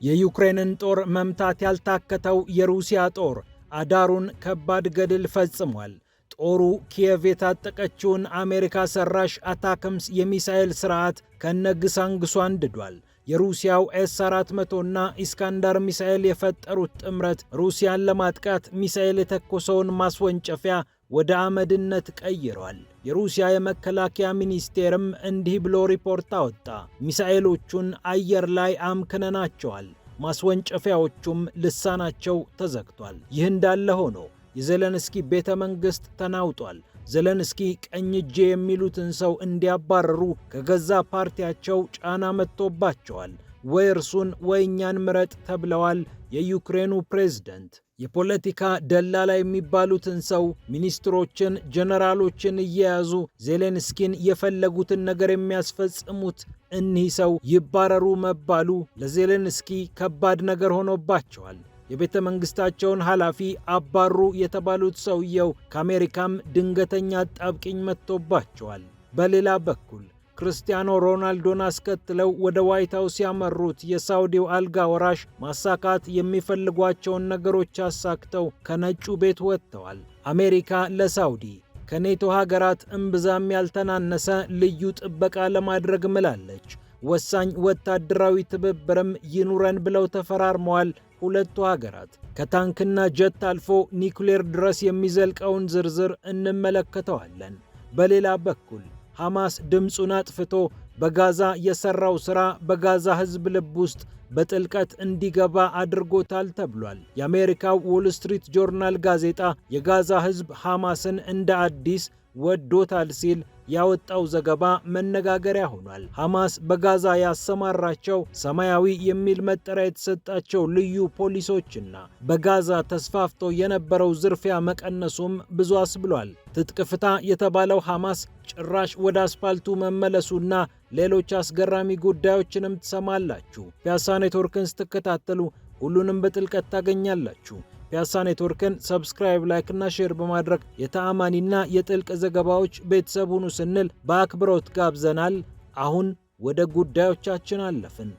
የዩክሬንን ጦር መምታት ያልታከተው የሩሲያ ጦር አዳሩን ከባድ ገድል ፈጽሟል። ጦሩ ኪየቭ የታጠቀችውን አሜሪካ ሰራሽ አታክምስ የሚሳኤል ስርዓት ከነግሳንግሷ አንድዷል። የሩሲያው ኤስ-400 እና ኢስካንዳር ሚሳኤል የፈጠሩት ጥምረት ሩሲያን ለማጥቃት ሚሳኤል የተኮሰውን ማስወንጨፊያ ወደ አመድነት ቀይሯል። የሩሲያ የመከላከያ ሚኒስቴርም እንዲህ ብሎ ሪፖርት አወጣ። ሚሳኤሎቹን አየር ላይ አምክነናቸዋል፣ ማስወንጨፊያዎቹም ልሳናቸው ተዘግቷል። ይህ እንዳለ ሆኖ የዜሌንስኪ ቤተ መንግሥት ተናውጧል። ዜሌንስኪ ቀኝ እጄ የሚሉትን ሰው እንዲያባረሩ ከገዛ ፓርቲያቸው ጫና መጥቶባቸዋል። ወይ እርሱን ወይ እኛን ምረጥ ተብለዋል። የዩክሬኑ ፕሬዝደንት የፖለቲካ ደላላ የሚባሉትን ሰው ሚኒስትሮችን፣ ጀነራሎችን እየያዙ ዜሌንስኪን የፈለጉትን ነገር የሚያስፈጽሙት እኒህ ሰው ይባረሩ መባሉ ለዜሌንስኪ ከባድ ነገር ሆኖባቸዋል። የቤተ መንግስታቸውን ኃላፊ አባሩ የተባሉት ሰውየው ከአሜሪካም ድንገተኛ ጣብቅኝ መጥቶባቸዋል። በሌላ በኩል ክርስቲያኖ ሮናልዶን አስከትለው ወደ ዋይት ሃውስ ያመሩት የሳውዲው አልጋ ወራሽ ማሳካት የሚፈልጓቸውን ነገሮች አሳክተው ከነጩ ቤት ወጥተዋል። አሜሪካ ለሳውዲ ከኔቶ ሀገራት እምብዛም ያልተናነሰ ልዩ ጥበቃ ለማድረግ ምላለች። ወሳኝ ወታደራዊ ትብብርም ይኑረን ብለው ተፈራርመዋል። ሁለቱ ሀገራት ከታንክና ጀት አልፎ ኒውክሌር ድረስ የሚዘልቀውን ዝርዝር እንመለከተዋለን። በሌላ በኩል ሐማስ ድምፁን አጥፍቶ በጋዛ የሰራው ሥራ በጋዛ ሕዝብ ልብ ውስጥ በጥልቀት እንዲገባ አድርጎታል ተብሏል። የአሜሪካው ዎል ስትሪት ጆርናል ጋዜጣ የጋዛ ሕዝብ ሐማስን እንደ አዲስ ወዶታል ሲል ያወጣው ዘገባ መነጋገሪያ ሆኗል። ሐማስ በጋዛ ያሰማራቸው ሰማያዊ የሚል መጠሪያ የተሰጣቸው ልዩ ፖሊሶችና በጋዛ ተስፋፍቶ የነበረው ዝርፊያ መቀነሱም ብዙ አስብሏል። ትጥቅ ፍታ የተባለው ሐማስ ጭራሽ ወደ አስፓልቱ መመለሱና ሌሎች አስገራሚ ጉዳዮችንም ትሰማላችሁ። ፒያሳ ኔትወርክን ስትከታተሉ ሁሉንም በጥልቀት ታገኛላችሁ። ፒያሳ ኔትወርክን ሰብስክራይብ፣ ላይክ እና ሼር በማድረግ የተአማኒና የጥልቅ ዘገባዎች ቤተሰብ ሁኑ ስንል በአክብሮት ጋብዘናል። አሁን ወደ ጉዳዮቻችን አለፍን።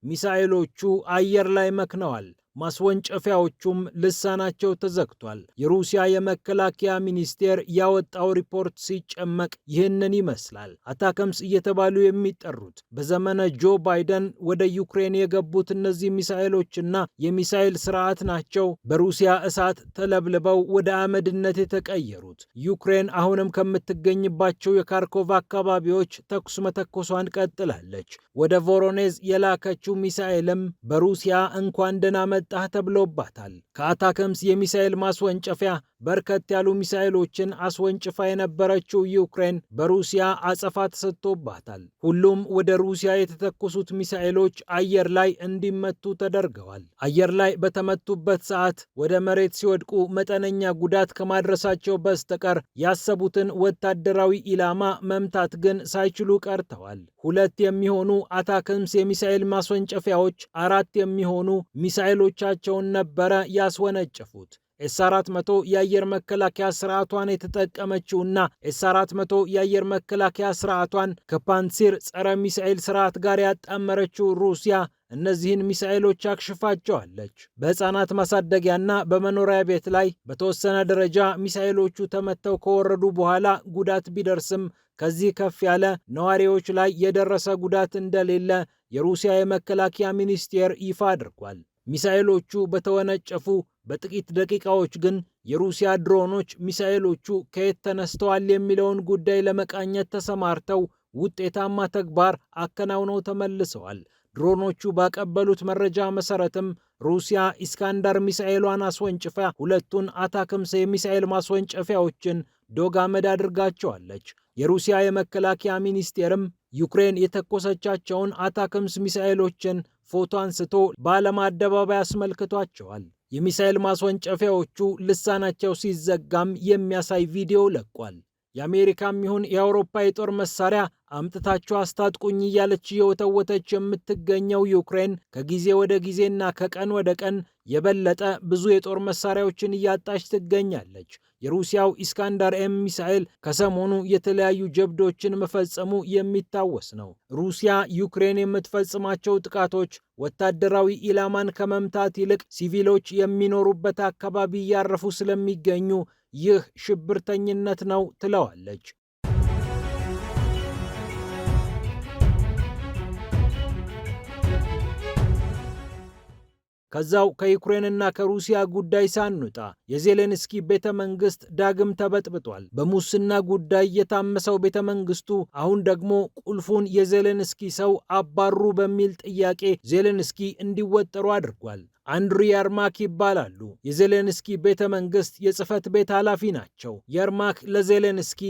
ሚሳኤሎቹ አየር ላይ መክነዋል። ማስወንጨፊያዎቹም ልሳናቸው ተዘግቷል። የሩሲያ የመከላከያ ሚኒስቴር ያወጣው ሪፖርት ሲጨመቅ ይህንን ይመስላል። አታከምስ እየተባሉ የሚጠሩት በዘመነ ጆ ባይደን ወደ ዩክሬን የገቡት እነዚህ ሚሳኤሎችና የሚሳኤል ስርዓት ናቸው በሩሲያ እሳት ተለብልበው ወደ አመድነት የተቀየሩት። ዩክሬን አሁንም ከምትገኝባቸው የካርኮቭ አካባቢዎች ተኩስ መተኮሷን ቀጥላለች። ወደ ቮሮኔዝ የላከችው ሚሳኤልም በሩሲያ እንኳን ደህና መጣህ ተብሎባታል። ከአታከምስ የሚሳኤል ማስወንጨፊያ በርከት ያሉ ሚሳኤሎችን አስወንጭፋ የነበረችው ዩክሬን በሩሲያ አጸፋ ተሰጥቶባታል። ሁሉም ወደ ሩሲያ የተተኮሱት ሚሳኤሎች አየር ላይ እንዲመቱ ተደርገዋል። አየር ላይ በተመቱበት ሰዓት ወደ መሬት ሲወድቁ መጠነኛ ጉዳት ከማድረሳቸው በስተቀር ያሰቡትን ወታደራዊ ኢላማ መምታት ግን ሳይችሉ ቀርተዋል። 2 የሚሆኑ አታከምስ የሚሳኤል ማስወንጨፊያዎች 4 የሚሆኑ ሚሳኤሎቻቸውን ነበረ ያስወነጨፉት። ኤስ-400 የአየር መከላከያ ስርዓቷን የተጠቀመችውና ኤስ-400 የአየር መከላከያ ስርዓቷን ከፓንሲር ጸረ ሚሳኤል ስርዓት ጋር ያጣመረችው ሩሲያ እነዚህን ሚሳኤሎች አክሽፋቸዋለች። በሕፃናት ማሳደጊያና በመኖሪያ ቤት ላይ በተወሰነ ደረጃ ሚሳኤሎቹ ተመተው ከወረዱ በኋላ ጉዳት ቢደርስም ከዚህ ከፍ ያለ ነዋሪዎች ላይ የደረሰ ጉዳት እንደሌለ የሩሲያ የመከላከያ ሚኒስቴር ይፋ አድርጓል። ሚሳኤሎቹ በተወነጨፉ በጥቂት ደቂቃዎች ግን የሩሲያ ድሮኖች ሚሳኤሎቹ ከየት ተነስተዋል የሚለውን ጉዳይ ለመቃኘት ተሰማርተው ውጤታማ ተግባር አከናውነው ተመልሰዋል። ድሮኖቹ ባቀበሉት መረጃ መሰረትም ሩሲያ ኢስካንዳር ሚሳኤሏን አስወንጭፋ 2ቱን አታክምስ የሚሳኤል ማስወንጨፊያዎችን ዶግ አመድ አድርጋቸዋለች። የሩሲያ የመከላከያ ሚኒስቴርም ዩክሬን የተኮሰቻቸውን አታክምስ ሚሳኤሎችን ፎቶ አንስቶ በዓለም አደባባይ አስመልክቷቸዋል። የሚሳኤል ማስወንጨፊያዎቹ ልሳናቸው ሲዘጋም የሚያሳይ ቪዲዮ ለቋል። የአሜሪካም ይሁን የአውሮፓ የጦር መሳሪያ አምጥታችሁ አስታጥቁኝ እያለች የወተወተች የምትገኘው ዩክሬን ከጊዜ ወደ ጊዜና ከቀን ወደ ቀን የበለጠ ብዙ የጦር መሳሪያዎችን እያጣች ትገኛለች። የሩሲያው ኢስካንደር ኤም ሚሳኤል ከሰሞኑ የተለያዩ ጀብዶችን መፈጸሙ የሚታወስ ነው። ሩሲያ ዩክሬን የምትፈጽማቸው ጥቃቶች ወታደራዊ ኢላማን ከመምታት ይልቅ ሲቪሎች የሚኖሩበት አካባቢ እያረፉ ስለሚገኙ ይህ ሽብርተኝነት ነው ትለዋለች። ከዛው ከዩክሬንና ከሩሲያ ጉዳይ ሳንወጣ የዜሌንስኪ ቤተ መንግስት ዳግም ተበጥብጧል። በሙስና ጉዳይ የታመሰው ቤተ መንግስቱ አሁን ደግሞ ቁልፉን የዜሌንስኪ ሰው አባሩ በሚል ጥያቄ ዜሌንስኪ እንዲወጠሩ አድርጓል። አንድሪ የርማክ ይባላሉ። የዜሌንስኪ ቤተ መንግስት የጽህፈት ቤት ኃላፊ ናቸው። የርማክ ለዜሌንስኪ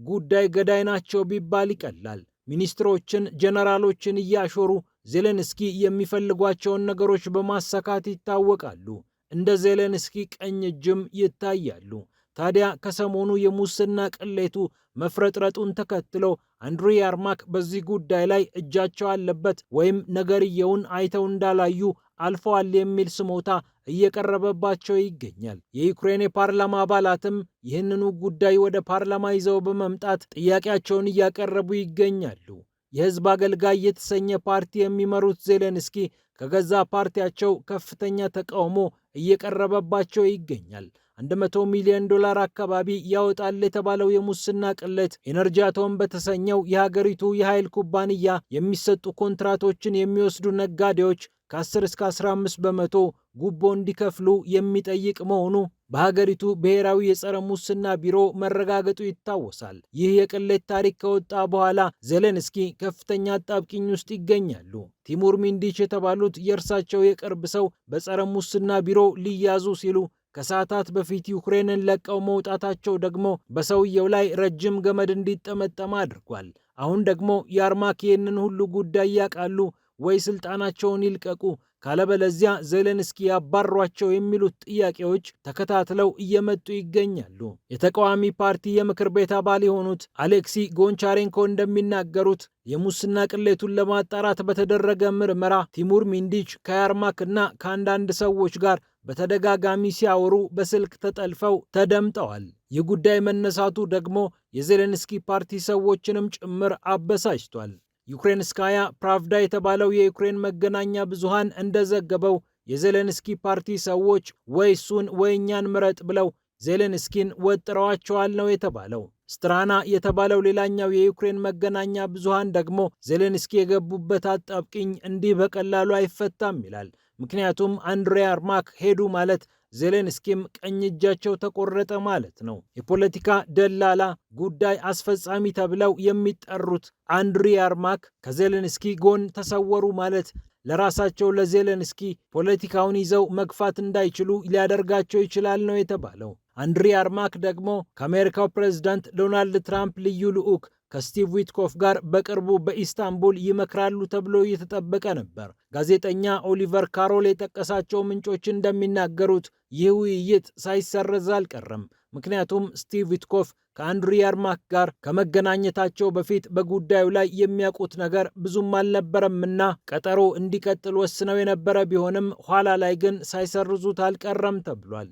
ጉዳይ ገዳይ ናቸው ቢባል ይቀላል። ሚኒስትሮችን፣ ጀነራሎችን እያሾሩ ዜሌንስኪ የሚፈልጓቸውን ነገሮች በማሳካት ይታወቃሉ። እንደ ዜሌንስኪ ቀኝ እጅም ይታያሉ። ታዲያ ከሰሞኑ የሙስና ቅሌቱ መፍረጥረጡን ተከትሎ አንድሪ የርማክ በዚህ ጉዳይ ላይ እጃቸው አለበት ወይም ነገርየውን አይተው እንዳላዩ አልፈዋል የሚል ስሞታ እየቀረበባቸው ይገኛል። የዩክሬን የፓርላማ አባላትም ይህንኑ ጉዳይ ወደ ፓርላማ ይዘው በመምጣት ጥያቄያቸውን እያቀረቡ ይገኛሉ። የህዝብ አገልጋይ የተሰኘ ፓርቲ የሚመሩት ዜሌንስኪ ከገዛ ፓርቲያቸው ከፍተኛ ተቃውሞ እየቀረበባቸው ይገኛል። $100 ሚሊዮን አካባቢ ያወጣል የተባለው የሙስና ቅሌት ኤነርጂያቶም በተሰኘው የሀገሪቱ የኃይል ኩባንያ የሚሰጡ ኮንትራቶችን የሚወስዱ ነጋዴዎች ከ10 እስከ 15 በመቶ ጉቦ እንዲከፍሉ የሚጠይቅ መሆኑ በሀገሪቱ ብሔራዊ የጸረ ሙስና ቢሮ መረጋገጡ ይታወሳል። ይህ የቅሌት ታሪክ ከወጣ በኋላ ዜሌንስኪ ከፍተኛ አጣብቂኝ ውስጥ ይገኛሉ። ቲሙር ሚንዲች የተባሉት የእርሳቸው የቅርብ ሰው በጸረ ሙስና ቢሮ ሊያዙ ሲሉ ከሰዓታት በፊት ዩክሬንን ለቀው መውጣታቸው ደግሞ በሰውየው ላይ ረጅም ገመድ እንዲጠመጠም አድርጓል። አሁን ደግሞ የርማክ ይህንን ሁሉ ጉዳይ ያውቃሉ ወይ ስልጣናቸውን ይልቀቁ፣ ካለበለዚያ ዜሌንስኪ ያባሯቸው የሚሉት ጥያቄዎች ተከታትለው እየመጡ ይገኛሉ። የተቃዋሚ ፓርቲ የምክር ቤት አባል የሆኑት አሌክሲ ጎንቻሬንኮ እንደሚናገሩት የሙስና ቅሌቱን ለማጣራት በተደረገ ምርመራ ቲሙር ሚንዲች ከየርማክ እና ከአንዳንድ ሰዎች ጋር በተደጋጋሚ ሲያወሩ በስልክ ተጠልፈው ተደምጠዋል። ይህ ጉዳይ መነሳቱ ደግሞ የዜሌንስኪ ፓርቲ ሰዎችንም ጭምር አበሳጭቷል። ዩክሬንስካያ ፕራቭዳ የተባለው የዩክሬን መገናኛ ብዙሃን እንደዘገበው የዜሌንስኪ ፓርቲ ሰዎች ወይ እሱን ወይ እኛን ምረጥ ብለው ዜሌንስኪን ወጥረዋቸዋል ነው የተባለው። ስትራና የተባለው ሌላኛው የዩክሬን መገናኛ ብዙሃን ደግሞ ዜሌንስኪ የገቡበት አጣብቂኝ እንዲህ በቀላሉ አይፈታም ይላል። ምክንያቱም አንድሪ የርማክ ሄዱ ማለት ዜሌንስኪም ቀኝ እጃቸው ተቆረጠ ማለት ነው። የፖለቲካ ደላላ ጉዳይ አስፈጻሚ ተብለው የሚጠሩት አንድሪ የርማክ ከዜሌንስኪ ጎን ተሰወሩ ማለት ለራሳቸው ለዜሌንስኪ ፖለቲካውን ይዘው መግፋት እንዳይችሉ ሊያደርጋቸው ይችላል ነው የተባለው። አንድሪ የርማክ ደግሞ ከአሜሪካው ፕሬዝዳንት ዶናልድ ትራምፕ ልዩ ልዑክ ከስቲቭ ዊትኮፍ ጋር በቅርቡ በኢስታንቡል ይመክራሉ ተብሎ እየተጠበቀ ነበር። ጋዜጠኛ ኦሊቨር ካሮል የጠቀሳቸው ምንጮች እንደሚናገሩት ይህ ውይይት ሳይሰረዝ አልቀረም። ምክንያቱም ስቲቭ ዊትኮፍ ከአንድሪ የርማክ ጋር ከመገናኘታቸው በፊት በጉዳዩ ላይ የሚያውቁት ነገር ብዙም አልነበረምና ቀጠሮ እንዲቀጥል ወስነው የነበረ ቢሆንም ኋላ ላይ ግን ሳይሰርዙት አልቀረም ተብሏል።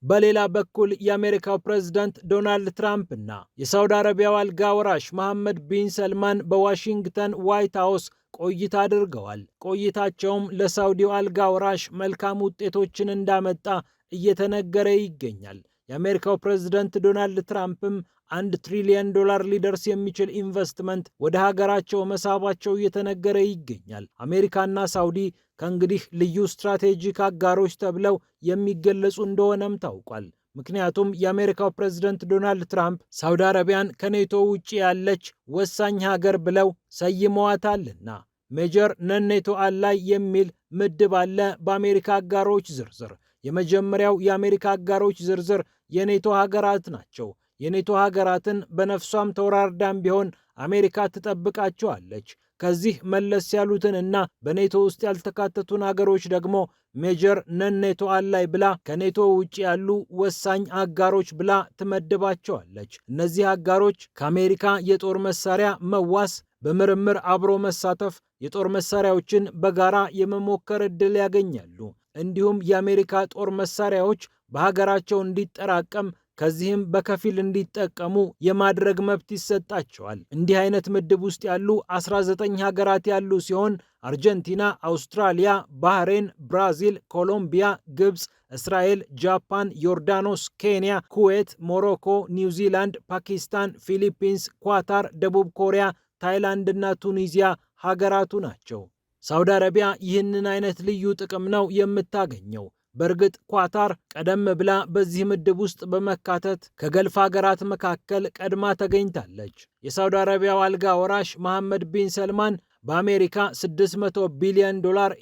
በሌላ በኩል የአሜሪካው ፕሬዝዳንት ዶናልድ ትራምፕ እና የሳውዲ አረቢያው አልጋ ወራሽ መሐመድ ቢን ሰልማን በዋሽንግተን ዋይት ሃውስ ቆይታ አድርገዋል። ቆይታቸውም ለሳውዲው አልጋ ወራሽ መልካም ውጤቶችን እንዳመጣ እየተነገረ ይገኛል። የአሜሪካው ፕሬዝዳንት ዶናልድ ትራምፕም $1 ትሪሊየን ሊደርስ የሚችል ኢንቨስትመንት ወደ ሀገራቸው መሳባቸው እየተነገረ ይገኛል። አሜሪካና ሳውዲ ከእንግዲህ ልዩ ስትራቴጂክ አጋሮች ተብለው የሚገለጹ እንደሆነም ታውቋል። ምክንያቱም የአሜሪካው ፕሬዝዳንት ዶናልድ ትራምፕ ሳውዲ አረቢያን ከኔቶ ውጭ ያለች ወሳኝ ሀገር ብለው ሰይመዋታልና። ሜጀር ነን ኔቶ አላይ የሚል ምድብ አለ በአሜሪካ አጋሮች ዝርዝር። የመጀመሪያው የአሜሪካ አጋሮች ዝርዝር የኔቶ ሀገራት ናቸው። የኔቶ ሀገራትን በነፍሷም ተወራርዳም ቢሆን አሜሪካ ትጠብቃቸዋለች። ከዚህ መለስ ያሉትንና በኔቶ ውስጥ ያልተካተቱን ሀገሮች ደግሞ ሜጀር ነን ኔቶ አላይ ብላ ከኔቶ ውጭ ያሉ ወሳኝ አጋሮች ብላ ትመድባቸዋለች። እነዚህ አጋሮች ከአሜሪካ የጦር መሳሪያ መዋስ፣ በምርምር አብሮ መሳተፍ፣ የጦር መሳሪያዎችን በጋራ የመሞከር ዕድል ያገኛሉ። እንዲሁም የአሜሪካ ጦር መሳሪያዎች በሀገራቸው እንዲጠራቀም ከዚህም በከፊል እንዲጠቀሙ የማድረግ መብት ይሰጣቸዋል። እንዲህ አይነት ምድብ ውስጥ ያሉ 19 ሀገራት ያሉ ሲሆን አርጀንቲና፣ አውስትራሊያ፣ ባህሬን፣ ብራዚል፣ ኮሎምቢያ፣ ግብፅ፣ እስራኤል፣ ጃፓን፣ ዮርዳኖስ፣ ኬንያ፣ ኩዌት፣ ሞሮኮ፣ ኒውዚላንድ፣ ፓኪስታን፣ ፊሊፒንስ፣ ኳታር፣ ደቡብ ኮሪያ፣ ታይላንድ እና ቱኒዚያ ሀገራቱ ናቸው። ሳውዲ አረቢያ ይህንን አይነት ልዩ ጥቅም ነው የምታገኘው። በእርግጥ ኳታር ቀደም ብላ በዚህ ምድብ ውስጥ በመካተት ከገልፍ ሀገራት መካከል ቀድማ ተገኝታለች። የሳውዲ አረቢያው አልጋ ወራሽ መሐመድ ቢን ሰልማን በአሜሪካ $600 ቢሊዮን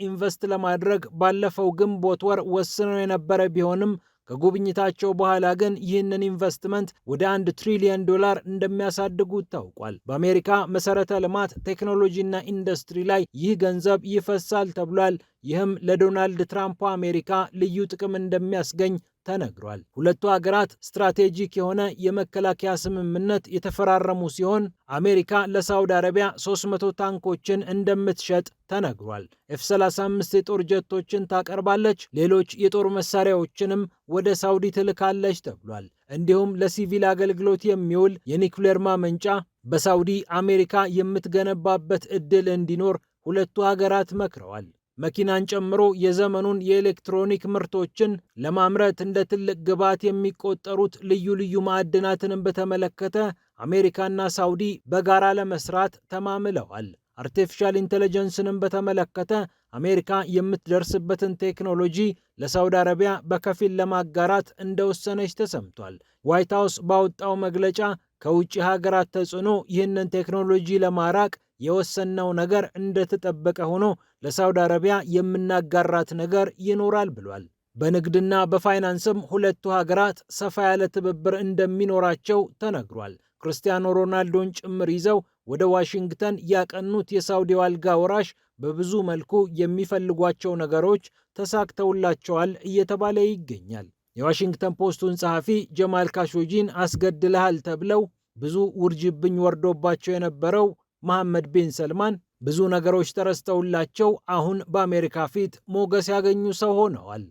ኢንቨስት ለማድረግ ባለፈው ግንቦት ወር ወስነው የነበረ ቢሆንም ከጉብኝታቸው በኋላ ግን ይህንን ኢንቨስትመንት ወደ $1 ትሪሊዮን እንደሚያሳድጉት ታውቋል። በአሜሪካ መሰረተ ልማት፣ ቴክኖሎጂና ኢንዱስትሪ ላይ ይህ ገንዘብ ይፈሳል ተብሏል። ይህም ለዶናልድ ትራምፕ አሜሪካ ልዩ ጥቅም እንደሚያስገኝ ተነግሯል። ሁለቱ ሀገራት ስትራቴጂክ የሆነ የመከላከያ ስምምነት የተፈራረሙ ሲሆን አሜሪካ ለሳውዲ አረቢያ 300 ታንኮችን እንደምትሸጥ ተነግሯል። F-35 የጦር ጀቶችን ታቀርባለች። ሌሎች የጦር መሳሪያዎችንም ወደ ሳውዲ ትልካለች ተብሏል። እንዲሁም ለሲቪል አገልግሎት የሚውል የኒውክሌር ማመንጫ በሳውዲ አሜሪካ የምትገነባበት ዕድል እንዲኖር ሁለቱ ሀገራት መክረዋል። መኪናን ጨምሮ የዘመኑን የኤሌክትሮኒክ ምርቶችን ለማምረት እንደ ትልቅ ግብዓት የሚቆጠሩት ልዩ ልዩ ማዕድናትንም በተመለከተ አሜሪካና ሳውዲ በጋራ ለመስራት ተማምለዋል። አርቲፊሻል ኢንተለጀንስንም በተመለከተ አሜሪካ የምትደርስበትን ቴክኖሎጂ ለሳውዲ አረቢያ በከፊል ለማጋራት እንደወሰነች ተሰምቷል። ዋይት ሃውስ ባወጣው መግለጫ ከውጭ ሀገራት ተጽዕኖ ይህንን ቴክኖሎጂ ለማራቅ የወሰነው ነገር እንደተጠበቀ ሆኖ ለሳውዲ አረቢያ የምናጋራት ነገር ይኖራል ብሏል። በንግድና በፋይናንስም ሁለቱ ሀገራት ሰፋ ያለ ትብብር እንደሚኖራቸው ተነግሯል። ክርስቲያኖ ሮናልዶን ጭምር ይዘው ወደ ዋሽንግተን ያቀኑት የሳውዲው አልጋ ወራሽ በብዙ መልኩ የሚፈልጓቸው ነገሮች ተሳክተውላቸዋል እየተባለ ይገኛል። የዋሽንግተን ፖስቱን ጸሐፊ ጀማል ካሾጂን አስገድለሃል ተብለው ብዙ ውርጅብኝ ወርዶባቸው የነበረው መሐመድ ቢን ሰልማን ብዙ ነገሮች ተረስተውላቸው አሁን በአሜሪካ ፊት ሞገስ ያገኙ ሰው ሆነዋል።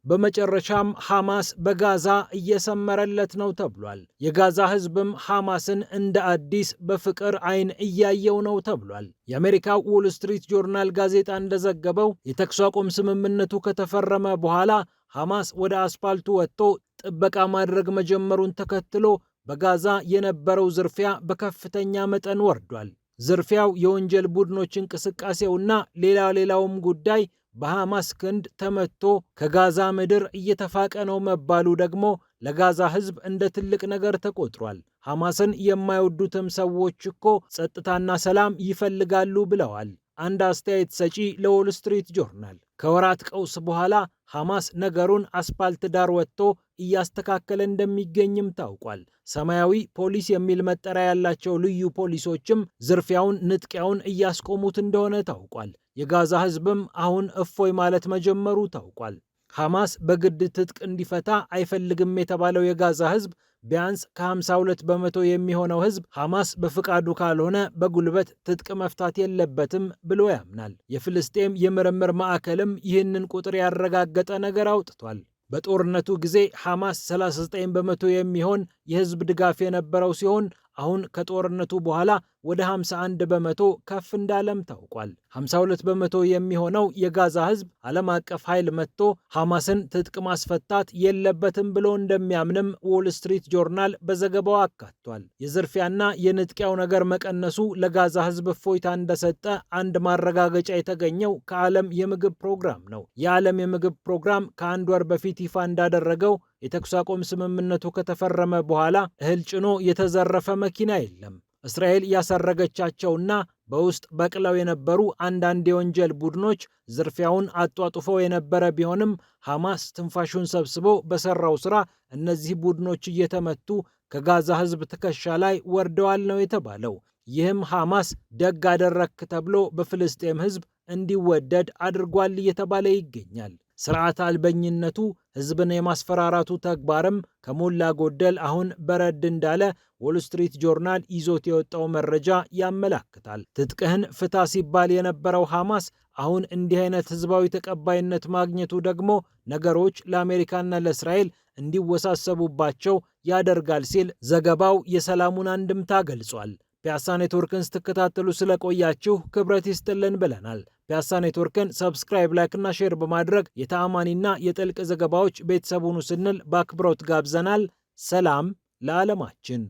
በመጨረሻም ሐማስ በጋዛ እየሰመረለት ነው ተብሏል። የጋዛ ሕዝብም ሐማስን እንደ አዲስ በፍቅር አይን እያየው ነው ተብሏል። የአሜሪካው ዎል ስትሪት ጆርናል ጋዜጣ እንደዘገበው የተኩስ አቁም ስምምነቱ ከተፈረመ በኋላ ሐማስ ወደ አስፓልቱ ወጥቶ ጥበቃ ማድረግ መጀመሩን ተከትሎ በጋዛ የነበረው ዝርፊያ በከፍተኛ መጠን ወርዷል። ዝርፊያው፣ የወንጀል ቡድኖች እንቅስቃሴውና ሌላውም ጉዳይ በሐማስ ክንድ ተመቶ ከጋዛ ምድር እየተፋቀ ነው መባሉ ደግሞ ለጋዛ ሕዝብ እንደ ትልቅ ነገር ተቆጥሯል። ሐማስን የማይወዱትም ሰዎች እኮ ጸጥታና ሰላም ይፈልጋሉ ብለዋል አንድ አስተያየት ሰጪ ለዎል ስትሪት ጆርናል። ከወራት ቀውስ በኋላ ሐማስ ነገሩን አስፓልት ዳር ወጥቶ እያስተካከለ እንደሚገኝም ታውቋል። ሰማያዊ ፖሊስ የሚል መጠሪያ ያላቸው ልዩ ፖሊሶችም ዝርፊያውን፣ ንጥቂያውን እያስቆሙት እንደሆነ ታውቋል። የጋዛ ሕዝብም አሁን እፎይ ማለት መጀመሩ ታውቋል። ሐማስ በግድ ትጥቅ እንዲፈታ አይፈልግም የተባለው የጋዛ ሕዝብ ቢያንስ ከ52 በመቶ የሚሆነው ሕዝብ ሐማስ በፍቃዱ ካልሆነ በጉልበት ትጥቅ መፍታት የለበትም ብሎ ያምናል። የፍልስጤም የምርምር ማዕከልም ይህንን ቁጥር ያረጋገጠ ነገር አውጥቷል። በጦርነቱ ጊዜ ሐማስ 39 በመቶ የሚሆን የሕዝብ ድጋፍ የነበረው ሲሆን አሁን ከጦርነቱ በኋላ ወደ 51 በመቶ ከፍ እንዳለም ታውቋል። 52 በመቶ የሚሆነው የጋዛ ሕዝብ ዓለም አቀፍ ኃይል መጥቶ ሐማስን ትጥቅ ማስፈታት የለበትም ብሎ እንደሚያምንም ዎል ስትሪት ጆርናል በዘገባው አካቷል። የዝርፊያና የንጥቂያው ነገር መቀነሱ ለጋዛ ሕዝብ እፎይታ እንደሰጠ አንድ ማረጋገጫ የተገኘው ከዓለም የምግብ ፕሮግራም ነው። የዓለም የምግብ ፕሮግራም ከአንድ ወር በፊት ይፋ እንዳደረገው የተኩስ አቁም ስምምነቱ ከተፈረመ በኋላ እህል ጭኖ የተዘረፈ መኪና የለም። እስራኤል ያሰረገቻቸውና በውስጥ በቅለው የነበሩ አንዳንድ የወንጀል ቡድኖች ዝርፊያውን አጧጡፈው የነበረ ቢሆንም ሐማስ ትንፋሹን ሰብስቦ በሰራው ስራ እነዚህ ቡድኖች እየተመቱ ከጋዛ ሕዝብ ትከሻ ላይ ወርደዋል ነው የተባለው። ይህም ሐማስ ደግ አደረክ ተብሎ በፍልስጤም ሕዝብ እንዲወደድ አድርጓል እየተባለ ይገኛል። ስርዓት አልበኝነቱ ሕዝብን የማስፈራራቱ ተግባርም ከሞላ ጎደል አሁን በረድ እንዳለ ዎል ስትሪት ጆርናል ይዞት የወጣው መረጃ ያመላክታል። ትጥቅህን ፍታ ሲባል የነበረው ሐማስ አሁን እንዲህ አይነት ሕዝባዊ ተቀባይነት ማግኘቱ ደግሞ ነገሮች ለአሜሪካና ለእስራኤል እንዲወሳሰቡባቸው ያደርጋል ሲል ዘገባው የሰላሙን አንድምታ ገልጿል። ፒያሳ ኔትወርክን ስትከታተሉ ስለቆያችሁ ክብረት ይስጥልን ብለናል። ፒያሳ ኔትወርክን ሰብስክራይብ፣ ላይክ እና ሼር በማድረግ የተአማኒና የጥልቅ ዘገባዎች ቤተሰብ ሁኑ ስንል በአክብሮት ጋብዘናል። ሰላም ለዓለማችን።